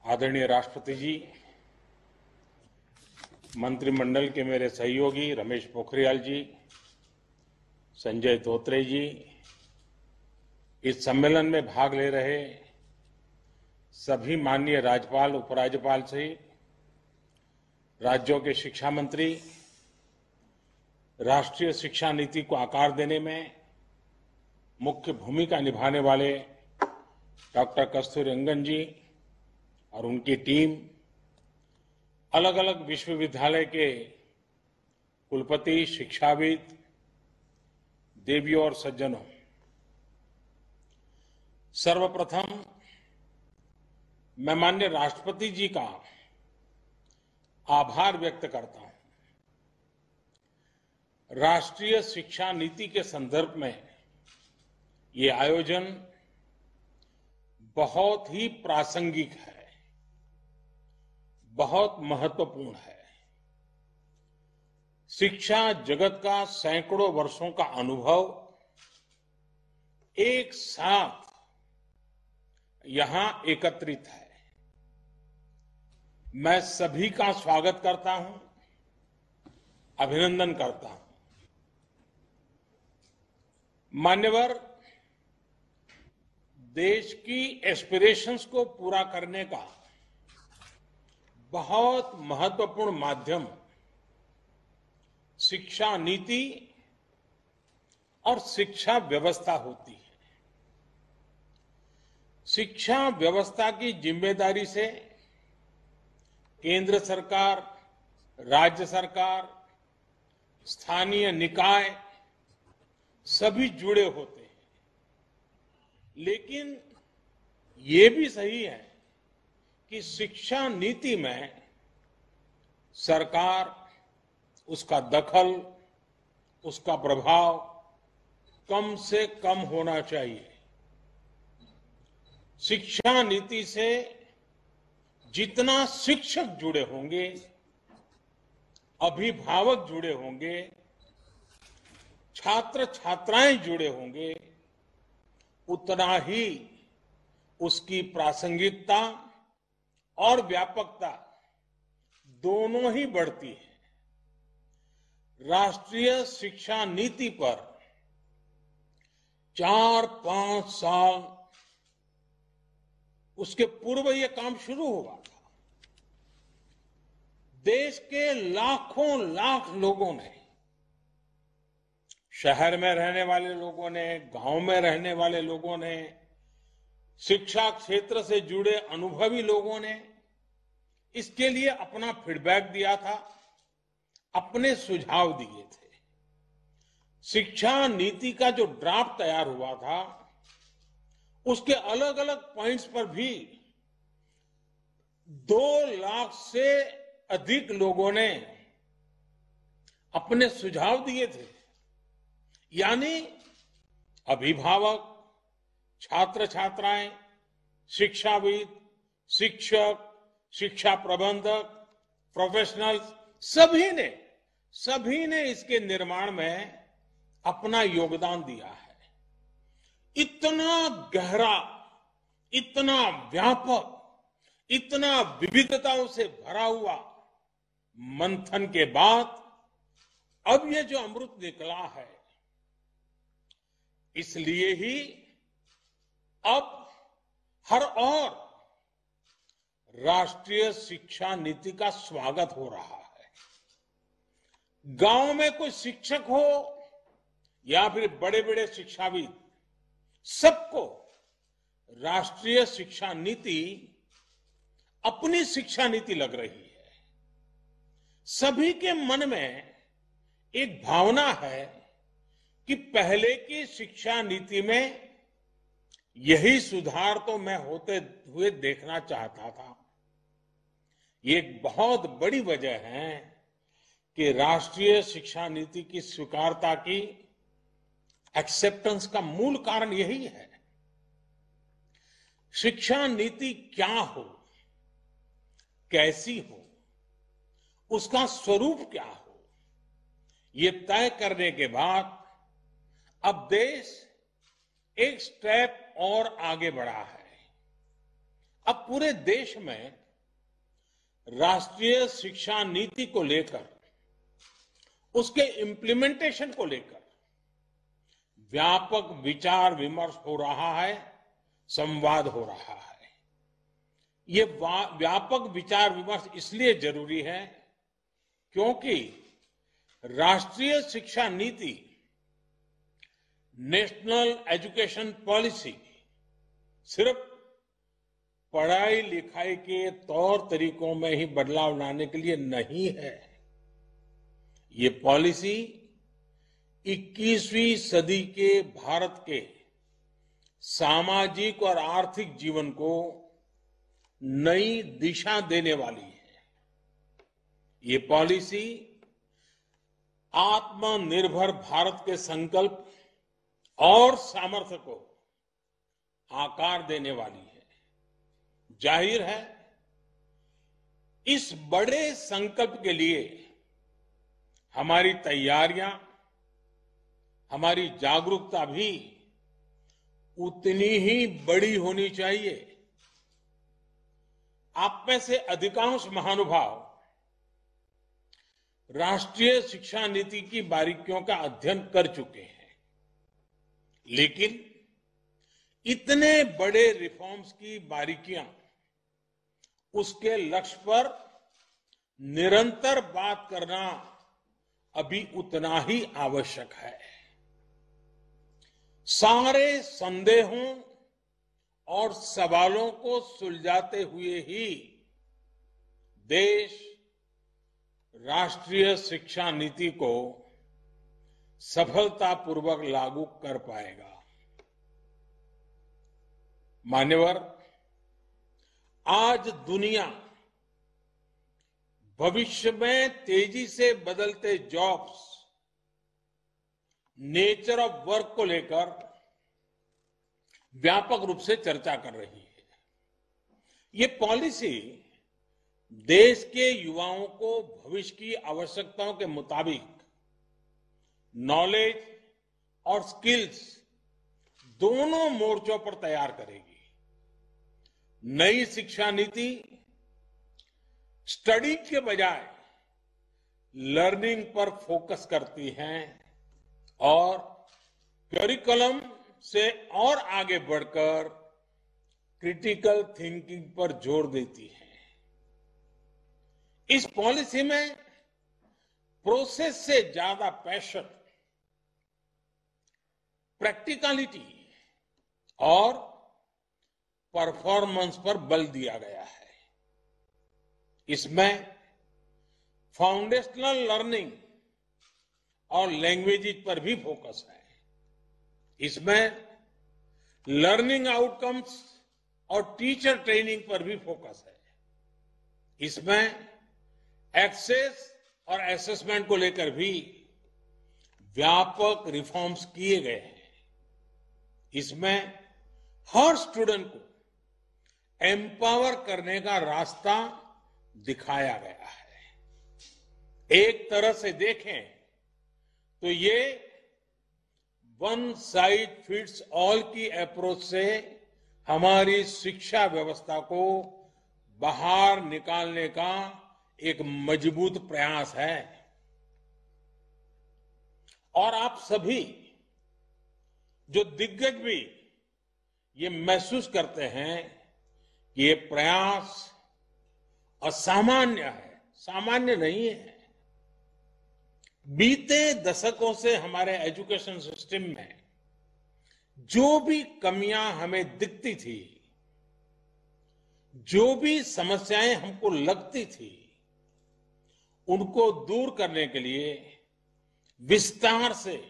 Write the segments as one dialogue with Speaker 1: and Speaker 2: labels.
Speaker 1: आदरणीय राष्ट्रपति जी, मंत्रिमंडल के मेरे सहयोगी रमेश पोखरियाल जी, संजय धोत्रे जी, इस सम्मेलन में भाग ले रहे सभी माननीय राज्यपाल, उपराज्यपाल सहित राज्यों के शिक्षा मंत्री, राष्ट्रीय शिक्षा नीति को आकार देने में मुख्य भूमिका निभाने वाले डॉक्टर कस्तूरीरंगन जी और उनकी टीम, अलग अलग विश्वविद्यालय के कुलपति, शिक्षाविद, देवियों और सज्जनों, सर्वप्रथम मैं माननीय राष्ट्रपति जी का आभार व्यक्त करता हूं। राष्ट्रीय शिक्षा नीति के संदर्भ में ये आयोजन बहुत ही प्रासंगिक है, बहुत महत्वपूर्ण है। शिक्षा जगत का सैकड़ों वर्षों का अनुभव एक साथ यहां एकत्रित है। मैं सभी का स्वागत करता हूं, अभिनंदन करता हूं। मान्यवर, देश की एस्पिरेशंस को पूरा करने का बहुत महत्वपूर्ण माध्यम शिक्षा नीति और शिक्षा व्यवस्था होती है। शिक्षा व्यवस्था की जिम्मेदारी से केंद्र सरकार, राज्य सरकार, स्थानीय निकाय सभी जुड़े होते हैं। लेकिन ये भी सही है कि शिक्षा नीति में सरकार, उसका दखल, उसका प्रभाव कम से कम होना चाहिए। शिक्षा नीति से जितना शिक्षक जुड़े होंगे, अभिभावक जुड़े होंगे, छात्र छात्राएं जुड़े होंगे, उतना ही उसकी प्रासंगिकता और व्यापकता दोनों ही बढ़ती है। राष्ट्रीय शिक्षा नीति पर 4-5 साल उसके पूर्व यह काम शुरू हुआ था। देश के लाखों लाख लोगों ने, शहर में रहने वाले लोगों ने, गांव में रहने वाले लोगों ने, शिक्षा क्षेत्र से जुड़े अनुभवी लोगों ने इसके लिए अपना फीडबैक दिया था, अपने सुझाव दिए थे। शिक्षा नीति का जो ड्राफ्ट तैयार हुआ था, उसके अलग अलग पॉइंट्स पर भी 2 लाख से अधिक लोगों ने अपने सुझाव दिए थे। यानी अभिभावक, छात्र छात्राएं, शिक्षाविद, शिक्षक, शिक्षा प्रबंधक, प्रोफेशनल्स, सभी ने इसके निर्माण में अपना योगदान दिया है। इतना गहरा, इतना व्यापक, इतना विविधताओं से भरा हुआ मंथन के बाद अब ये जो अमृत निकला है, इसलिए ही अब हर ओर राष्ट्रीय शिक्षा नीति का स्वागत हो रहा है। गांव में कोई शिक्षक हो या फिर बड़े बड़े शिक्षाविद, सबको राष्ट्रीय शिक्षा नीति अपनी शिक्षा नीति लग रही है। सभी के मन में एक भावना है कि पहले की शिक्षा नीति में यही सुधार तो मैं होते हुए देखना चाहता था। ये एक बहुत बड़ी वजह है कि राष्ट्रीय शिक्षा नीति की स्वीकारता की, एक्सेप्टेंस का मूल कारण यही है। शिक्षा नीति क्या हो, कैसी हो, उसका स्वरूप क्या हो, ये तय करने के बाद अब देश एक स्टेप और आगे बढ़ा है। अब पूरे देश में राष्ट्रीय शिक्षा नीति को लेकर, उसके इम्प्लीमेंटेशन को लेकर व्यापक विचार विमर्श हो रहा है, संवाद हो रहा है। ये व्यापक विचार विमर्श इसलिए जरूरी है क्योंकि राष्ट्रीय शिक्षा नीति, नेशनल एजुकेशन पॉलिसी सिर्फ पढ़ाई लिखाई के तौर तरीकों में ही बदलाव लाने के लिए नहीं है। ये पॉलिसी 21वीं सदी के भारत के सामाजिक और आर्थिक जीवन को नई दिशा देने वाली है। ये पॉलिसी आत्मनिर्भर भारत के संकल्प और सामर्थ्य को आकार देने वाली है। जाहिर है, इस बड़े संकल्प के लिए हमारी तैयारियां, हमारी जागरूकता भी उतनी ही बड़ी होनी चाहिए। आप में से अधिकांश महानुभाव राष्ट्रीय शिक्षा नीति की बारीकियों का अध्ययन कर चुके हैं, लेकिन इतने बड़े रिफॉर्म्स की बारीकियां, उसके लक्ष्य पर निरंतर बात करना अभी उतना ही आवश्यक है। सारे संदेहों और सवालों को सुलझाते हुए ही देश राष्ट्रीय शिक्षा नीति को सफलतापूर्वक लागू कर पाएगा। मान्यवर, आज दुनिया भविष्य में तेजी से बदलते जॉब्स, नेचर ऑफ वर्क को लेकर व्यापक रूप से चर्चा कर रही है। ये पॉलिसी देश के युवाओं को भविष्य की आवश्यकताओं के मुताबिक नॉलेज और स्किल्स दोनों मोर्चों पर तैयार करेगी। नई शिक्षा नीति स्टडी के बजाय लर्निंग पर फोकस करती है और करिकुलम से और आगे बढ़कर क्रिटिकल थिंकिंग पर जोर देती है। इस पॉलिसी में प्रोसेस से ज्यादा पैशन, प्रैक्टिकलिटी और परफॉर्मेंस पर बल दिया गया है। इसमें फाउंडेशनल लर्निंग और लैंग्वेजेस पर भी फोकस है। इसमें लर्निंग आउटकम्स और टीचर ट्रेनिंग पर भी फोकस है। इसमें एक्सेस और असेसमेंट को लेकर भी व्यापक रिफॉर्म्स किए गए हैं। इसमें हर स्टूडेंट को एम्पावर करने का रास्ता दिखाया गया है। एक तरह से देखें तो ये वन साइज फिट्स ऑल की अप्रोच से हमारी शिक्षा व्यवस्था को बाहर निकालने का एक मजबूत प्रयास है। और आप सभी जो दिग्गज भी ये महसूस करते हैं कि ये प्रयास असामान्य है, सामान्य नहीं है। बीते दशकों से हमारे एजुकेशन सिस्टम में जो भी कमियां हमें दिखती थी, जो भी समस्याएं हमको लगती थी, उनको दूर करने के लिए विस्तार से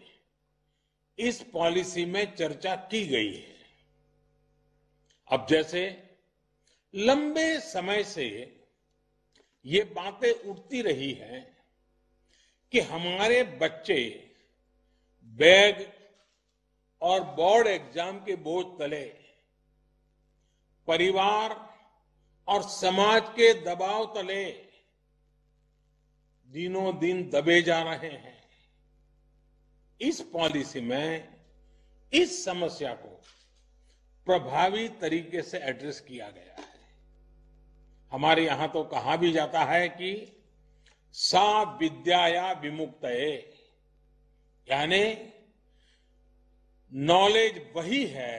Speaker 1: इस पॉलिसी में चर्चा की गई है। अब जैसे लंबे समय से ये बातें उठती रही हैं कि हमारे बच्चे बैग और बोर्ड एग्जाम के बोझ तले, परिवार और समाज के दबाव तले दिनों दिन दबे जा रहे हैं। इस पॉलिसी में इस समस्या को प्रभावी तरीके से एड्रेस किया गया है। हमारे यहां तो कहा भी जाता है कि सा विद्याया विमुक्तये, यानी नॉलेज वही है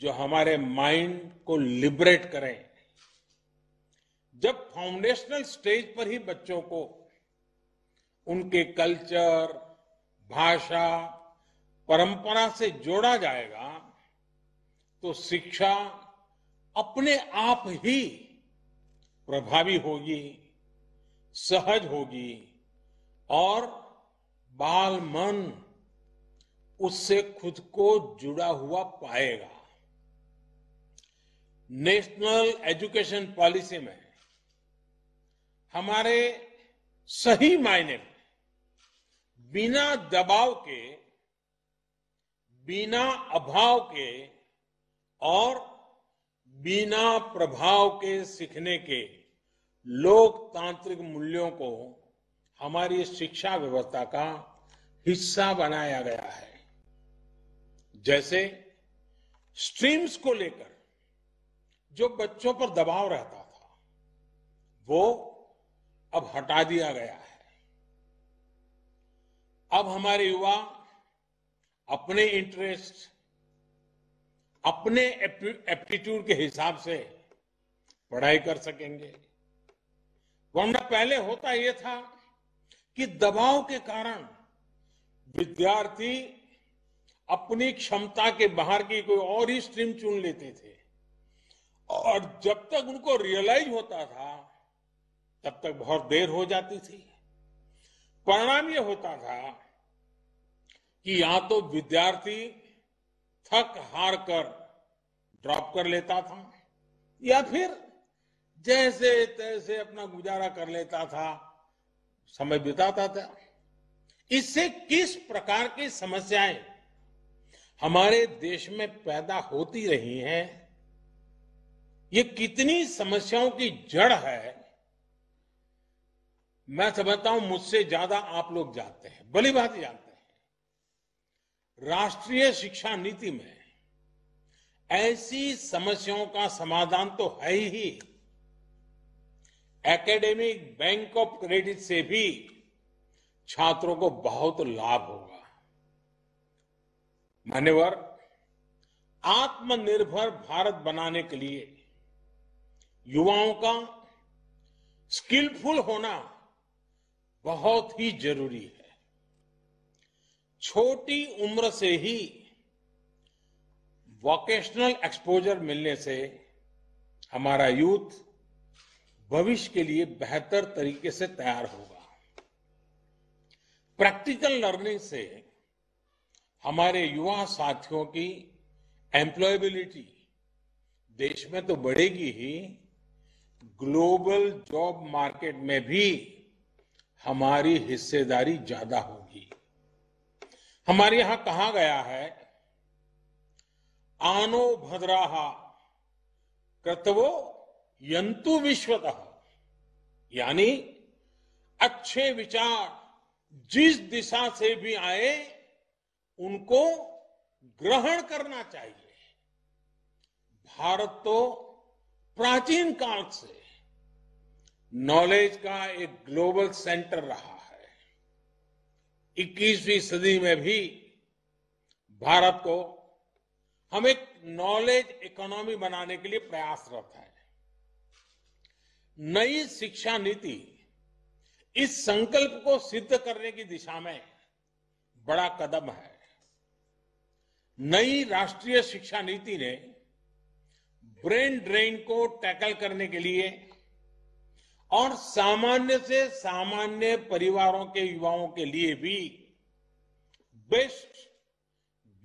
Speaker 1: जो हमारे माइंड को लिबरेट करे। जब फाउंडेशनल स्टेज पर ही बच्चों को उनके कल्चर, भाषा, परंपरा से जोड़ा जाएगा तो शिक्षा अपने आप ही प्रभावी होगी, सहज होगी और बाल मन उससे खुद को जुड़ा हुआ पाएगा। नेशनल एजुकेशन पॉलिसी में हमारे सही मायने में बिना दबाव के, बिना अभाव के और बिना प्रभाव के सीखने के लोकतांत्रिक मूल्यों को हमारी शिक्षा व्यवस्था का हिस्सा बनाया गया है। जैसे स्ट्रीम्स को लेकर जो बच्चों पर दबाव रहता था, वो अब हटा दिया गया है। अब हमारे युवा अपने इंटरेस्ट, अपने एप्टीट्यूड के हिसाब से पढ़ाई कर सकेंगे। वरना पहले होता यह था कि दबाव के कारण विद्यार्थी अपनी क्षमता के बाहर की कोई और ही स्ट्रीम चुन लेते थे और जब तक उनको रियलाइज होता था तब तक बहुत देर हो जाती थी। परिणाम यह होता था कि या तो विद्यार्थी थक हार कर ड्रॉप कर लेता था या फिर जैसे तैसे अपना गुजारा कर लेता था, समय बिताता था। इससे किस प्रकार की समस्याएं हमारे देश में पैदा होती रही हैं, ये कितनी समस्याओं की जड़ है, मैं समझता हूं मुझसे ज्यादा आप लोग जानते हैं, भली बात जानते हैं। राष्ट्रीय शिक्षा नीति में ऐसी समस्याओं का समाधान तो है ही। एकेडमिक बैंक ऑफ क्रेडिट से भी छात्रों को बहुत लाभ होगा। मान्यवर, आत्मनिर्भर भारत बनाने के लिए युवाओं का स्किलफुल होना बहुत ही जरूरी है। छोटी उम्र से ही वोकेशनल एक्सपोजर मिलने से हमारा यूथ भविष्य के लिए बेहतर तरीके से तैयार होगा। प्रैक्टिकल लर्निंग से हमारे युवा साथियों की एम्प्लॉयबिलिटी देश में तो बढ़ेगी ही, ग्लोबल जॉब मार्केट में भी हमारी हिस्सेदारी ज्यादा होगी। हमारे यहां कहा गया है, आनो भद्राः क्रतवो यंतु विश्वतः, यानी अच्छे विचार जिस दिशा से भी आए उनको ग्रहण करना चाहिए। भारत तो प्राचीन काल से नॉलेज का एक ग्लोबल सेंटर रहा है। 21वीं सदी में भी भारत को हम एक नॉलेज इकोनॉमी बनाने के लिए प्रयासरत है। नई शिक्षा नीति इस संकल्प को सिद्ध करने की दिशा में बड़ा कदम है। नई राष्ट्रीय शिक्षा नीति ने ब्रेन ड्रेन को टैकल करने के लिए और सामान्य से सामान्य परिवारों के युवाओं के लिए भी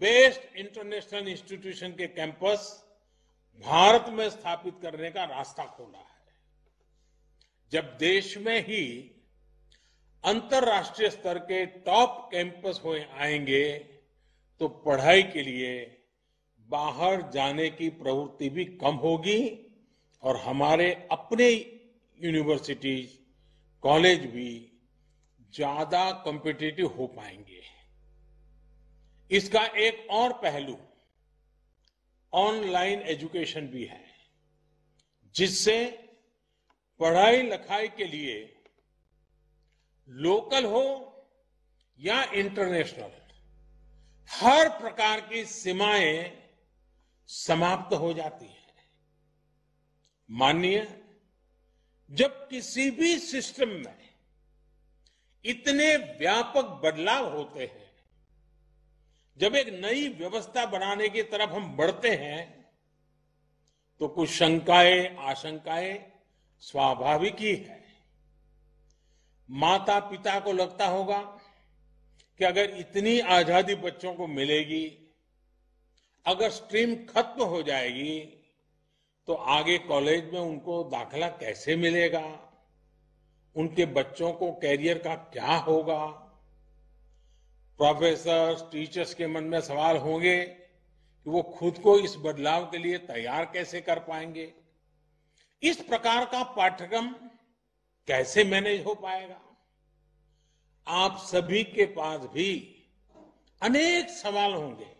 Speaker 1: बेस्ट इंटरनेशनल इंस्टीट्यूशन के कैंपस भारत में स्थापित करने का रास्ता खोला है। जब देश में ही अंतर्राष्ट्रीय स्तर के टॉप कैंपस आएंगे तो पढ़ाई के लिए बाहर जाने की प्रवृत्ति भी कम होगी और हमारे अपने यूनिवर्सिटीज, कॉलेज भी ज्यादा कॉम्पिटिटिव हो पाएंगे। इसका एक और पहलू ऑनलाइन एजुकेशन भी है। जिससे पढ़ाई लिखाई के लिए लोकल हो या इंटरनेशनल हर प्रकार की सीमाएं समाप्त हो जाती हैं। मानिए, जब किसी भी सिस्टम में इतने व्यापक बदलाव होते हैं, जब एक नई व्यवस्था बनाने की तरफ हम बढ़ते हैं, तो कुछ शंकाएं, आशंकाएं स्वाभाविक ही है। माता पिता को लगता होगा कि अगर इतनी आजादी बच्चों को मिलेगी, अगर स्ट्रीम खत्म हो जाएगी, तो आगे कॉलेज में उनको दाखिला कैसे मिलेगा, उनके बच्चों को कैरियर का क्या होगा। प्रोफेसर्स, टीचर्स के मन में सवाल होंगे कि वो खुद को इस बदलाव के लिए तैयार कैसे कर पाएंगे। इस प्रकार का पाठ्यक्रम कैसे मैनेज हो पाएगा। आप सभी के पास भी अनेक सवाल होंगे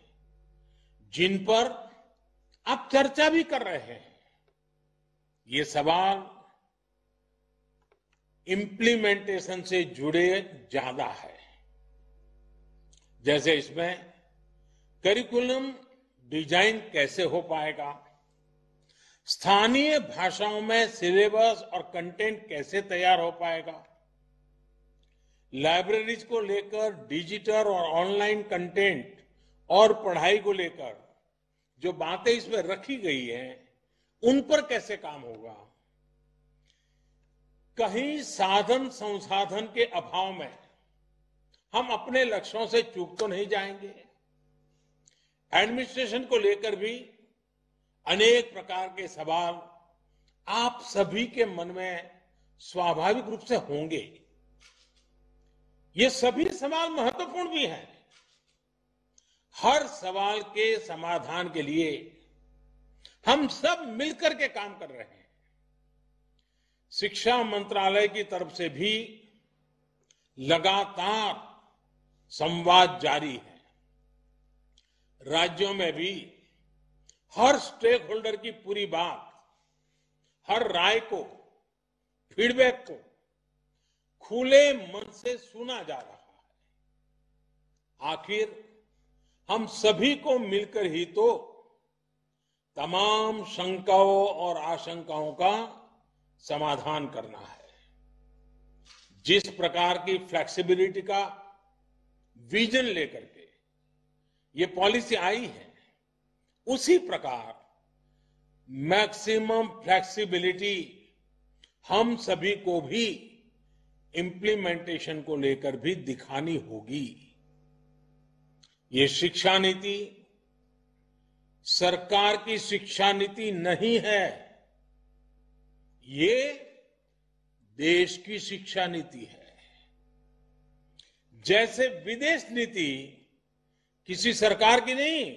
Speaker 1: जिन पर आप चर्चा भी कर रहे हैं। ये सवाल इम्प्लीमेंटेशन से जुड़े ज्यादा है। जैसे इसमें करिकुलम डिजाइन कैसे हो पाएगा, स्थानीय भाषाओं में सिलेबस और कंटेंट कैसे तैयार हो पाएगा, लाइब्रेरीज को लेकर डिजिटल और ऑनलाइन कंटेंट और पढ़ाई को लेकर जो बातें इसमें रखी गई हैं, उन पर कैसे काम होगा। कहीं साधन संसाधन के अभाव में हम अपने लक्ष्यों से चूक तो नहीं जाएंगे। एडमिनिस्ट्रेशन को लेकर भी अनेक प्रकार के सवाल आप सभी के मन में स्वाभाविक रूप से होंगे। ये सभी सवाल महत्वपूर्ण भी हैं। हर सवाल के समाधान के लिए हम सब मिलकर के काम कर रहे हैं। शिक्षा मंत्रालय की तरफ से भी लगातार संवाद जारी है। राज्यों में भी हर स्टेक होल्डर की पूरी बात, हर राय को, फीडबैक को खुले मन से सुना जा रहा है। आखिर हम सभी को मिलकर ही तो तमाम शंकाओं और आशंकाओं का समाधान करना है। जिस प्रकार की फ्लेक्सिबिलिटी का विजन लेकर के ये पॉलिसी आई है, उसी प्रकार मैक्सिमम फ्लेक्सिबिलिटी हम सभी को भी इम्प्लीमेंटेशन को लेकर भी दिखानी होगी। ये शिक्षा नीति सरकार की शिक्षा नीति नहीं है, ये देश की शिक्षा नीति है। जैसे विदेश नीति किसी सरकार की नहीं,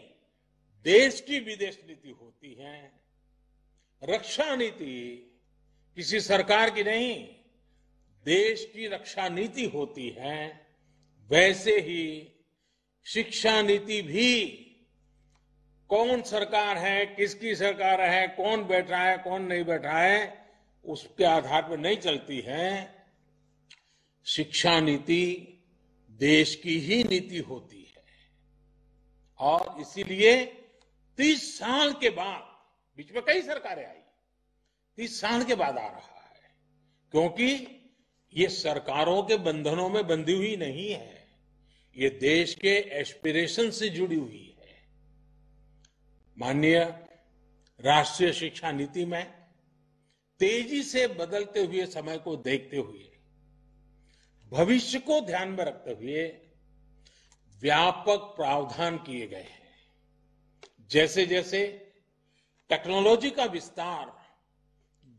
Speaker 1: देश की विदेश नीति होती है। रक्षा नीति किसी सरकार की नहीं, देश की रक्षा नीति होती है। वैसे ही शिक्षा नीति भी कौन सरकार है, किसकी सरकार है, कौन बैठा है, कौन नहीं बैठा है, उसके आधार पर नहीं चलती है। शिक्षा नीति देश की ही नीति होती है। और इसीलिए 30 साल के बाद, बीच में कई सरकारें आई, 30 साल के बाद आ रहा है, क्योंकि ये सरकारों के बंधनों में बंधी हुई नहीं है, ये देश के एस्पिरेशन से जुड़ी हुई है। माननीय राष्ट्रीय शिक्षा नीति में तेजी से बदलते हुए समय को देखते हुए, भविष्य को ध्यान में रखते हुए व्यापक प्रावधान किए गए हैं। जैसे जैसे टेक्नोलॉजी का विस्तार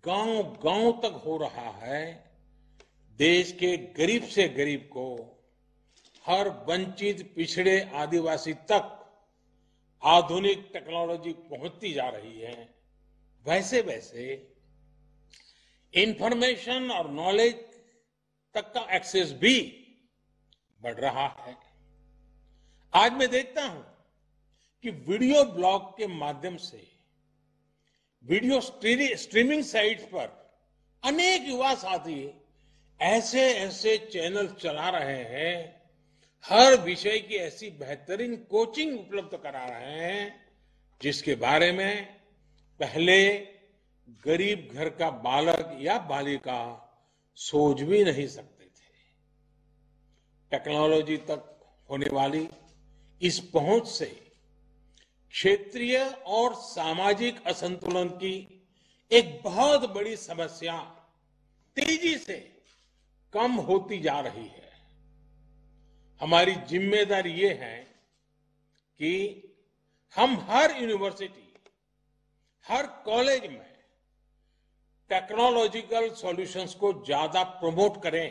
Speaker 1: गांव गांव तक हो रहा है, देश के गरीब से गरीब को, हर वंचित पिछड़े आदिवासी तक आधुनिक टेक्नोलॉजी पहुंचती जा रही है। वैसे वैसे इंफॉर्मेशन और नॉलेज तक का एक्सेस भी बढ़ रहा है। आज मैं देखता हूं कि वीडियो ब्लॉग के माध्यम से वीडियो स्ट्रीमिंग साइट्स पर अनेक युवा साथी ऐसे ऐसे चैनल चला रहे हैं, हर विषय की ऐसी बेहतरीन कोचिंग उपलब्ध करा रहे हैं जिसके बारे में पहले गरीब घर का बालक या बालिका सोच भी नहीं सकते थे। टेक्नोलॉजी तक होने वाली इस पहुंच से क्षेत्रीय और सामाजिक असंतुलन की एक बहुत बड़ी समस्या तेजी से कम होती जा रही है। हमारी जिम्मेदारी ये है कि हम हर यूनिवर्सिटी, हर कॉलेज में टेक्नोलॉजिकल सॉल्यूशंस को ज्यादा प्रमोट करें।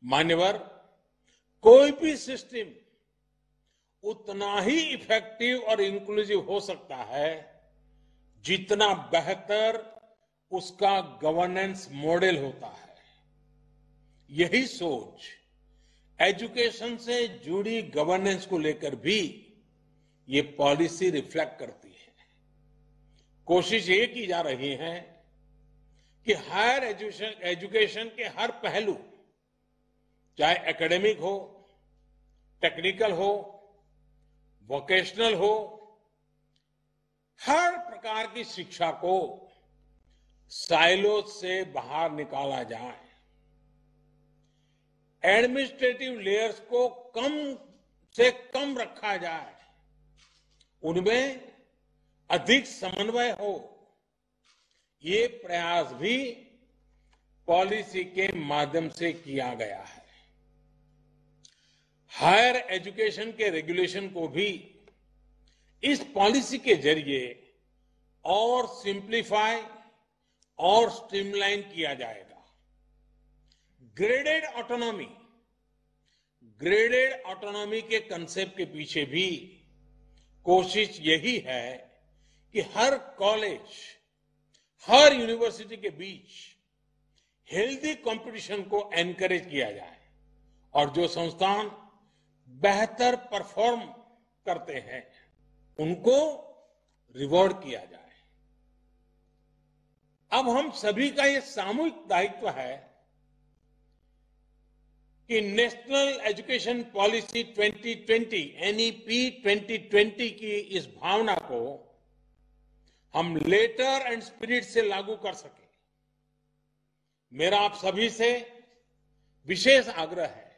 Speaker 1: मान्यवर, कोई भी सिस्टम उतना ही इफेक्टिव और इंक्लूसिव हो सकता है जितना बेहतर उसका गवर्नेंस मॉडल होता है। यही सोच एजुकेशन से जुड़ी गवर्नेंस को लेकर भी ये पॉलिसी रिफ्लेक्ट करती है। कोशिश ये की जा रही है कि हायर एजुकेशन के हर पहलू, चाहे एकेडमिक हो, टेक्निकल हो, वोकेशनल हो, हर प्रकार की शिक्षा को साइलो से बाहर निकाला जाए। एडमिनिस्ट्रेटिव लेयर्स को कम से कम रखा जाए, उनमें अधिक समन्वय हो। ये प्रयास भी पॉलिसी के माध्यम से किया गया है। हायर एजुकेशन के रेगुलेशन को भी इस पॉलिसी के जरिए और सिंप्लीफाई और स्ट्रीमलाइन किया जाएगा। ग्रेडेड ऑटोनॉमी के कंसेप्ट के पीछे भी कोशिश यही है कि हर कॉलेज, हर यूनिवर्सिटी के बीच हेल्दी कंपटीशन को एनकरेज किया जाए और जो संस्थान बेहतर परफॉर्म करते हैं उनको रिवॉर्ड किया जाए। अब हम सभी का ये सामूहिक दायित्व है कि नेशनल एजुकेशन पॉलिसी 2020 NEP 2020 की इस भावना को हम लेटर एंड स्पिरिट से लागू कर सके। मेरा आप सभी से विशेष आग्रह है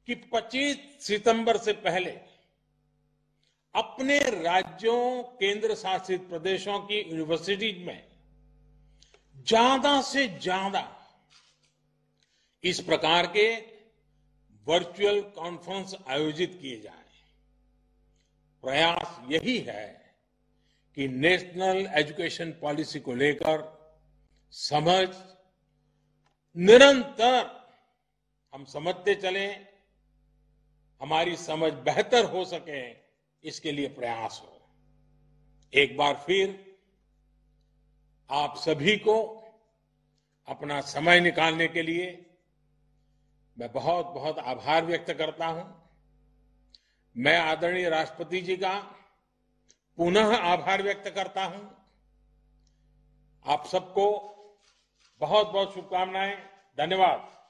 Speaker 1: कि 25 सितंबर से पहले अपने राज्यों, केंद्र शासित प्रदेशों की यूनिवर्सिटीज में ज्यादा से ज्यादा इस प्रकार के वर्चुअल कॉन्फ्रेंस आयोजित किए जाएं। प्रयास यही है कि नेशनल एजुकेशन पॉलिसी को लेकर समझ निरंतर हम समझते चलें, हमारी समझ बेहतर हो सके, इसके लिए प्रयास हो। एक बार फिर आप सभी को अपना समय निकालने के लिए मैं बहुत बहुत आभार व्यक्त करता हूं। मैं आदरणीय राष्ट्रपति जी का पुनः आभार व्यक्त करता हूं। आप सबको बहुत बहुत शुभकामनाएं। धन्यवाद।